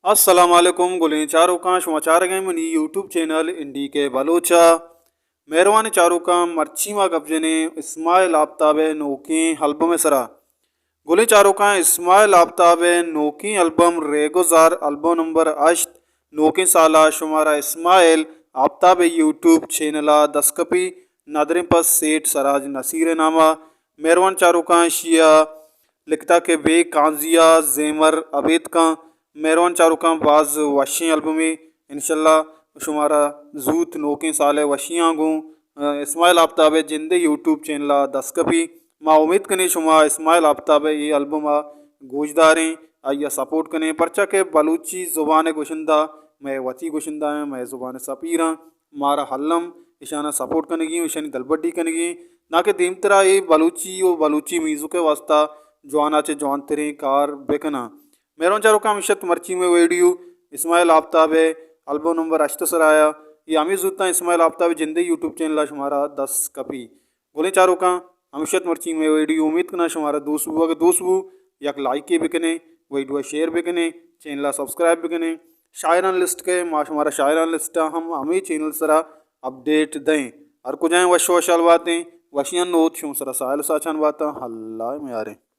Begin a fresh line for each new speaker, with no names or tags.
अस्सलाम वालेकुम गुलें चारों का समाचार गए मनी यूट्यूब चैनल इंडी के बलोचा मेहरबानी चारों का मर्चीमा कब्जे ने इस्माइल आफ्ताब नोकी एल्बम सरा गुलें चारों का इस्माइल आफ्ताब नोकी एल्बम रेगोजार एल्बम नंबर अश्त नोकी साला शुमारा इस्माइल आफ्ताब यूट्यूब चैनला दस्कपी नादरे पस सेठ सराज नसीर नामा मेहरबान चारों का शिया लिखता के बे काजिया जेमर अबेद का मेहरबान चारुका बाज वशी एल्बमी इंशाल्लाह शुमारा जूत नोके साले वशियाँ गूँ इस्माइल आफ्ताब जिंदे यूट्यूब चैनल दस्कपी माँ उम्मीद कने शुमा इस्माइल आफ्ताब ये एल्बम गोजदारें आइया सपोर्ट कने परचा के बलूची ज़ुबान गुशिंदा मैं वती गुशिंदा है मैं ज़ुबान सपीरा मारा हल्लम इशाना सपोर्ट करने की इशानी दलबड्डी करने की ना कि दीम तरह ये बलूची मीज़ू के वास्ता जवाना चे जवान तेरे कार बेकना मेहरबान चारों का मिशत मर्ची में video Ismail Aftab album number अश्त सर आया ये अमीर जुत्ता इस्माइल आफ्ताब जिंदे यूट्यूब चैनल शुमारा 10 कपी गोले चारों का अमिशत मर्ची में वीडियो उम्मीद करना शुमारा दोस्तों यक लाइक के बिकने वीडियो शेयर बिकने चैनल सब्सक्राइब बिकने शायरान लिस्ट के माँ शुमारा शायरान लिस्ट हम हमें चैनल सरा अपडेट दें और कुछ वश वशाल बातें वशियन नोत शुम सरा सायल साचान बातें हल्ला में आ रहे